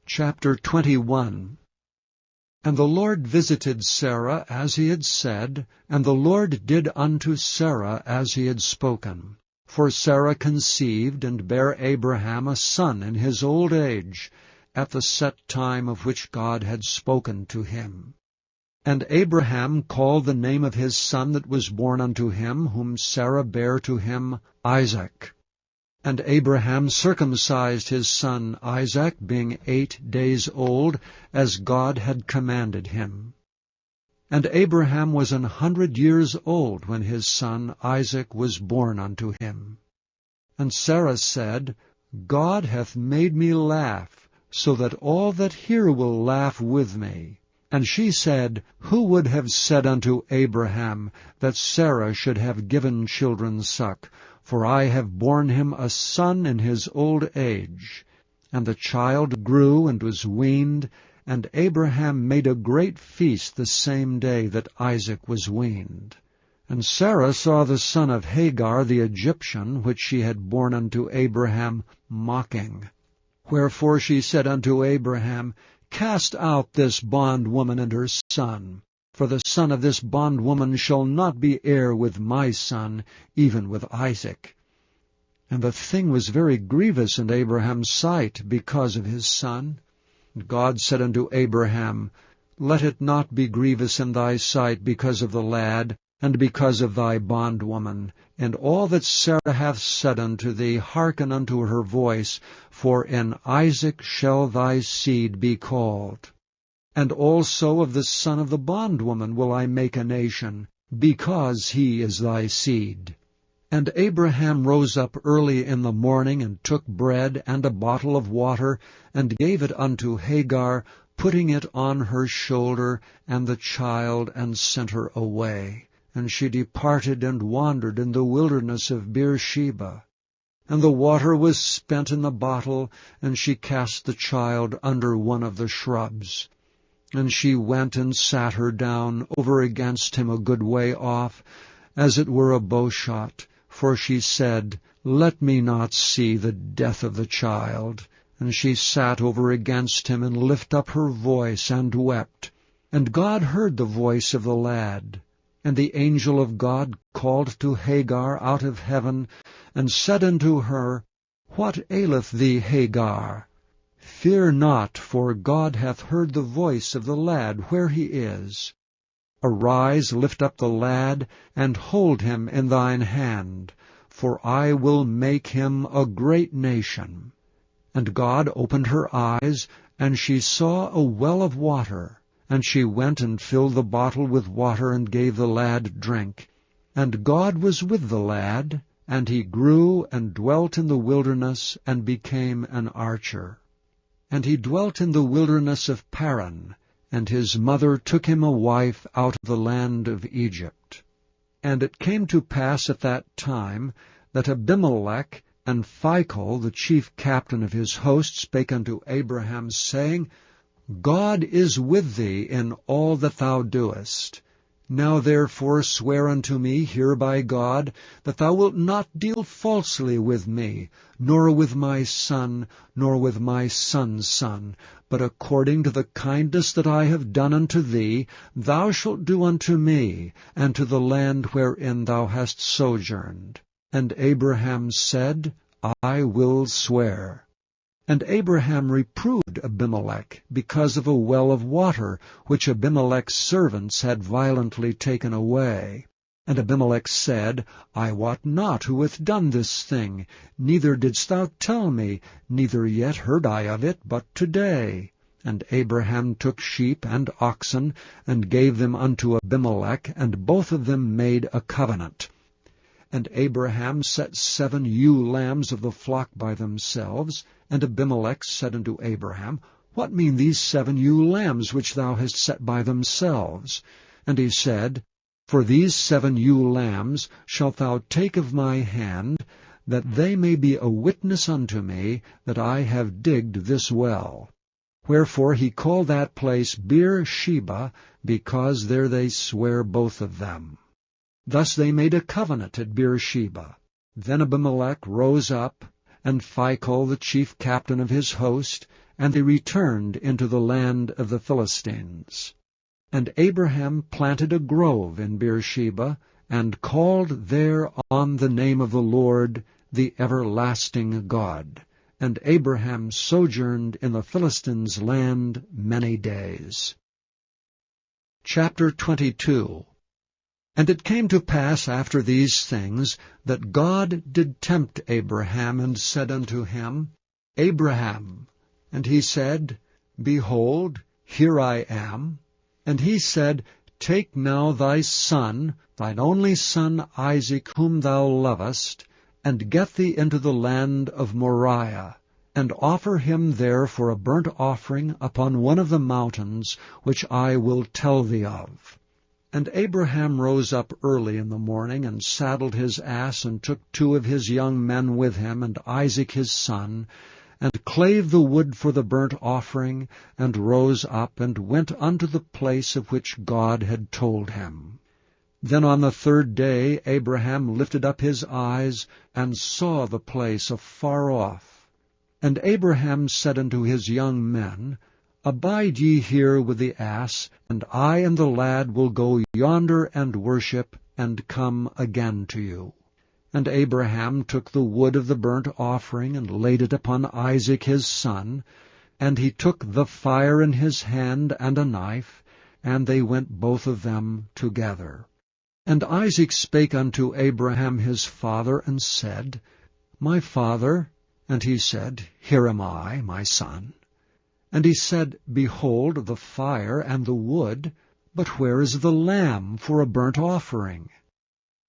Chapter 21. And the Lord visited Sarah as he had said, and the Lord did unto Sarah as he had spoken. For Sarah conceived, and bare Abraham a son in his old age, at the set time of which God had spoken to him. And Abraham called the name of his son that was born unto him, whom Sarah bare to him, Isaac. And Abraham circumcised his son Isaac, being 8 days old, as God had commanded him. And Abraham was 100 years old when his son Isaac was born unto him. And Sarah said, God hath made me laugh, so that all that hear will laugh with me. And she said, Who would have said unto Abraham that Sarah should have given children suck? For I have borne him a son in his old age. And the child grew and was weaned, and Abraham made a great feast the same day that Isaac was weaned. And Sarah saw the son of Hagar the Egyptian, which she had borne unto Abraham, mocking. Wherefore she said unto Abraham, Cast out this bondwoman and her son. For the son of this bondwoman shall not be heir with my son, even with Isaac. And the thing was very grievous in Abraham's sight because of his son. And God said unto Abraham, Let it not be grievous in thy sight because of the lad, and because of thy bondwoman. And all that Sarah hath said unto thee, hearken unto her voice, for in Isaac shall thy seed be called. And also of the son of the bondwoman will I make a nation, because he is thy seed. And Abraham rose up early in the morning, and took bread and a bottle of water, and gave it unto Hagar, putting it on her shoulder, and the child, and sent her away. And she departed and wandered in the wilderness of Beersheba. And the water was spent in the bottle, and she cast the child under one of the shrubs. And she went and sat her down over against him a good way off, as it were a bowshot. For she said, Let me not see the death of the child. And she sat over against him, and lifted up her voice, and wept. And God heard the voice of the lad. And the angel of God called to Hagar out of heaven, and said unto her, What aileth thee, Hagar? Fear not, for God hath heard the voice of the lad where he is. Arise, lift up the lad, and hold him in thine hand, for I will make him a great nation. And God opened her eyes, and she saw a well of water. And she went and filled the bottle with water, and gave the lad drink. And God was with the lad, and he grew and dwelt in the wilderness, and became an archer. And he dwelt in the wilderness of Paran, and his mother took him a wife out of the land of Egypt. And it came to pass at that time that Abimelech and Phicol, the chief captain of his host, spake unto Abraham, saying, God is with thee in all that thou doest. Now therefore swear unto me here by God, that thou wilt not deal falsely with me, nor with my son, nor with my son's son, but according to the kindness that I have done unto thee, thou shalt do unto me, and to the land wherein thou hast sojourned. And Abraham said, I will swear. And Abraham reproved Abimelech because of a well of water, which Abimelech's servants had violently taken away. And Abimelech said, I wot not who hath done this thing, neither didst thou tell me, neither yet heard I of it but today. And Abraham took sheep and oxen, and gave them unto Abimelech, and both of them made a covenant. And Abraham set 7 ewe lambs of the flock by themselves. And Abimelech said unto Abraham, What mean these 7 ewe lambs which thou hast set by themselves? And he said, For these 7 ewe lambs shalt thou take of my hand, that they may be a witness unto me that I have digged this well. Wherefore he called that place Beersheba, because there they swear both of them. Thus they made a covenant at Beersheba. Then Abimelech rose up, and Phicol the chief captain of his host, and they returned into the land of the Philistines. And Abraham planted a grove in Beersheba, and called there on the name of the Lord, the everlasting God. And Abraham sojourned in the Philistines' land many days. Chapter 22. And it came to pass after these things, that God did tempt Abraham, and said unto him, Abraham. And he said, Behold, here I am. And he said, Take now thy son, thine only son Isaac, whom thou lovest, and get thee into the land of Moriah, and offer him there for a burnt offering upon one of the mountains, which I will tell thee of. And Abraham rose up early in the morning, and saddled his ass, and took 2 of his young men with him, and Isaac his son, and clave the wood for the burnt offering, and rose up, and went unto the place of which God had told him. Then on the 3rd day Abraham lifted up his eyes, and saw the place afar off. And Abraham said unto his young men, Abide ye here with the ass, and I and the lad will go yonder and worship, and come again to you. And Abraham took the wood of the burnt offering, and laid it upon Isaac his son, and he took the fire in his hand and a knife, and they went both of them together. And Isaac spake unto Abraham his father, and said, My father. And he said, Here am I, my son. And he said, Behold the fire and the wood, but where is the lamb for a burnt offering?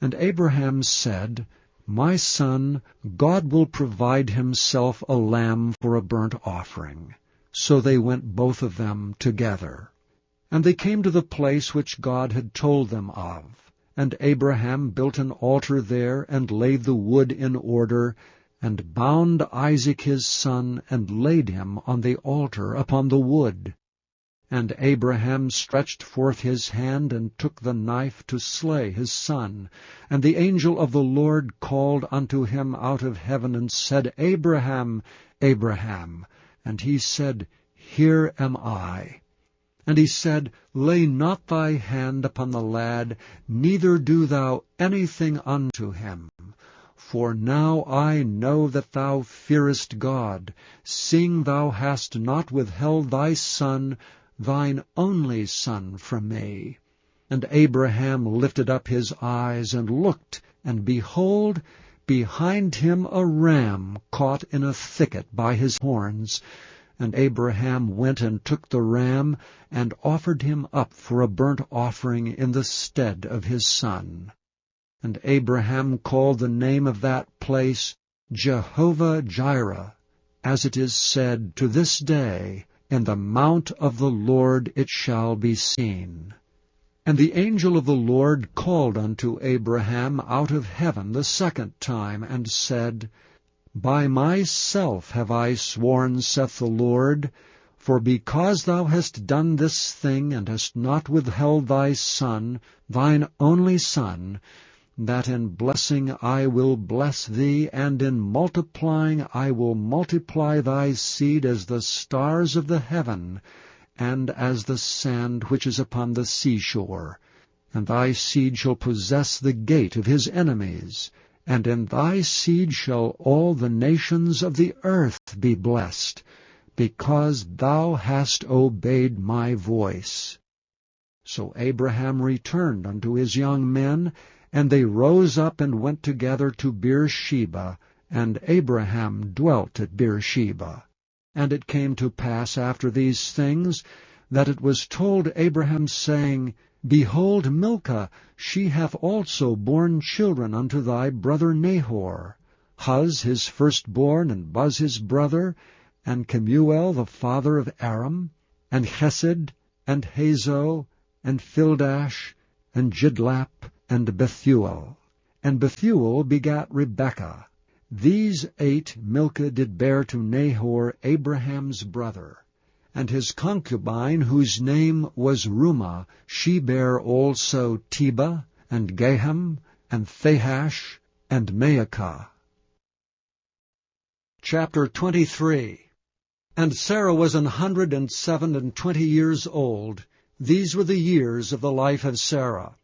And Abraham said, My son, God will provide himself a lamb for a burnt offering. So they went both of them together. And they came to the place which God had told them of. And Abraham built an altar there, and laid the wood in order, and bound Isaac his son, and laid him on the altar upon the wood. And Abraham stretched forth his hand, and took the knife to slay his son. And the angel of the Lord called unto him out of heaven, and said, Abraham, Abraham. And he said, Here am I. And he said, Lay not thy hand upon the lad, neither do thou anything unto him. For now I know that thou fearest God, seeing thou hast not withheld thy son, thine only son, from me. And Abraham lifted up his eyes, and looked, and behold, behind him a ram caught in a thicket by his horns. And Abraham went and took the ram, and offered him up for a burnt offering in the stead of his son. And Abraham called the name of that place Jehovah-Jireh, as it is said, To this day, In the mount of the Lord it shall be seen. And the angel of the Lord called unto Abraham out of heaven the 2nd time, and said, By myself have I sworn, saith the Lord, for because thou hast done this thing, and hast not withheld thy son, thine only son, that in blessing I will bless thee, and in multiplying I will multiply thy seed as the stars of the heaven, and as the sand which is upon the seashore. And thy seed shall possess the gate of his enemies, and in thy seed shall all the nations of the earth be blessed, because thou hast obeyed my voice. So Abraham returned unto his young men, and they rose up and went together to Beersheba, and Abraham dwelt at Beersheba. And it came to pass after these things, that it was told Abraham, saying, Behold, Milcah, she hath also borne children unto thy brother Nahor, Huz his firstborn, and Buz his brother, and Kemuel the father of Aram, and Chesed, and Hazo, and Fildash, and Jidlap, and Bethuel. And Bethuel begat Rebekah. These 8 Milcah did bear to Nahor, Abraham's brother. And his concubine, whose name was Reumah, she bare also Tebah, and Gaham, and Thahash, and Maacah. Chapter 23. And Sarah was 127 years old. These were the years of the life of Sarah.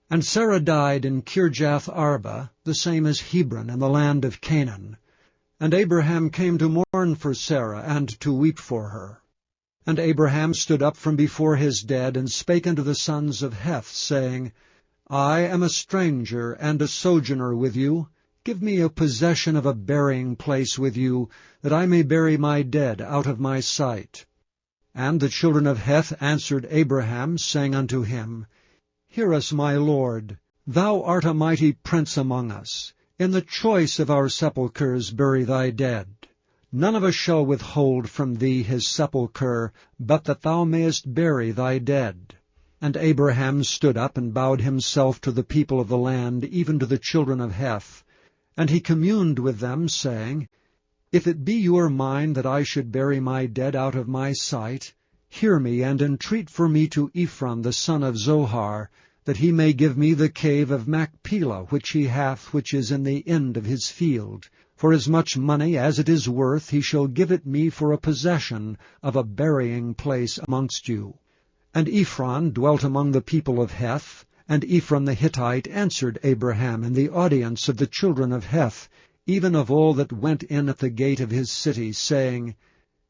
And Sarah died in Kirjath Arba, the same as Hebron, in the land of Canaan. And Abraham came to mourn for Sarah, and to weep for her. And Abraham stood up from before his dead, and spake unto the sons of Heth, saying, I am a stranger and a sojourner with you. Give me a possession of a burying place with you, that I may bury my dead out of my sight. And the children of Heth answered Abraham, saying unto him, Hear us, my lord. Thou art a mighty prince among us. In the choice of our sepulchres bury thy dead. None of us shall withhold from thee his sepulchre, but that thou mayest bury thy dead. And Abraham stood up and bowed himself to the people of the land, even to the children of Heth. And he communed with them, saying, If it be your mind that I should bury my dead out of my sight, hear me, and entreat for me to Ephron the son of Zohar, that he may give me the cave of Machpelah, which he hath, which is in the end of his field. For as much money as it is worth, he shall give it me for a possession of a burying place amongst you. And Ephron dwelt among the people of Heth, and Ephron the Hittite answered Abraham in the audience of the children of Heth, even of all that went in at the gate of his city, saying,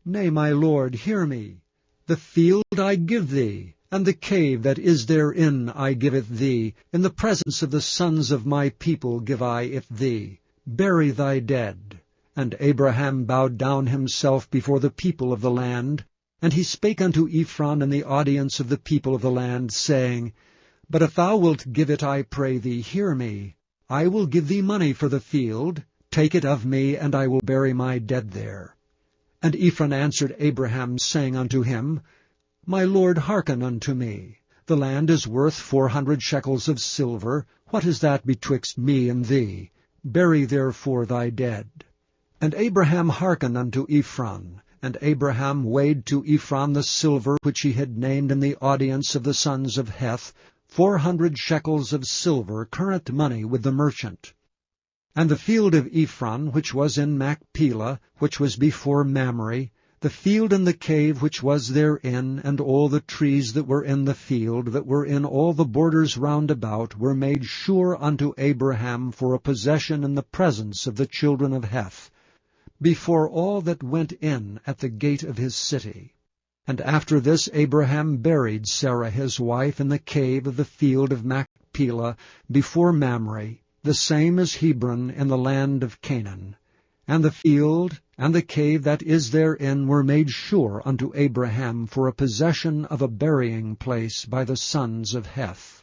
Nay, my lord, hear me. The field I give thee, and the cave that is therein I give it thee. In the presence of the sons of my people give I it thee. Bury thy dead. And Abraham bowed down himself before the people of the land. And he spake unto Ephron in the audience of the people of the land, saying, But if thou wilt give it, I pray thee, hear me. I will give thee money for the field. Take it of me, and I will bury my dead there. And Ephron answered Abraham, saying unto him, My lord, hearken unto me. The land is worth 400 shekels of silver. What is that betwixt me and thee? Bury therefore thy dead. And Abraham hearkened unto Ephron. And Abraham weighed to Ephron the silver which he had named in the audience of the sons of Heth, 400 shekels of silver, current money with the merchant. And the field of Ephron, which was in Machpelah, which was before Mamre, the field and the cave which was therein, and all the trees that were in the field, that were in all the borders round about, were made sure unto Abraham for a possession in the presence of the children of Heth, before all that went in at the gate of his city. And after this Abraham buried Sarah his wife in the cave of the field of Machpelah before Mamre, the same as Hebron in the land of Canaan. And the field and the cave that is therein were made sure unto Abraham for a possession of a burying place by the sons of Heth.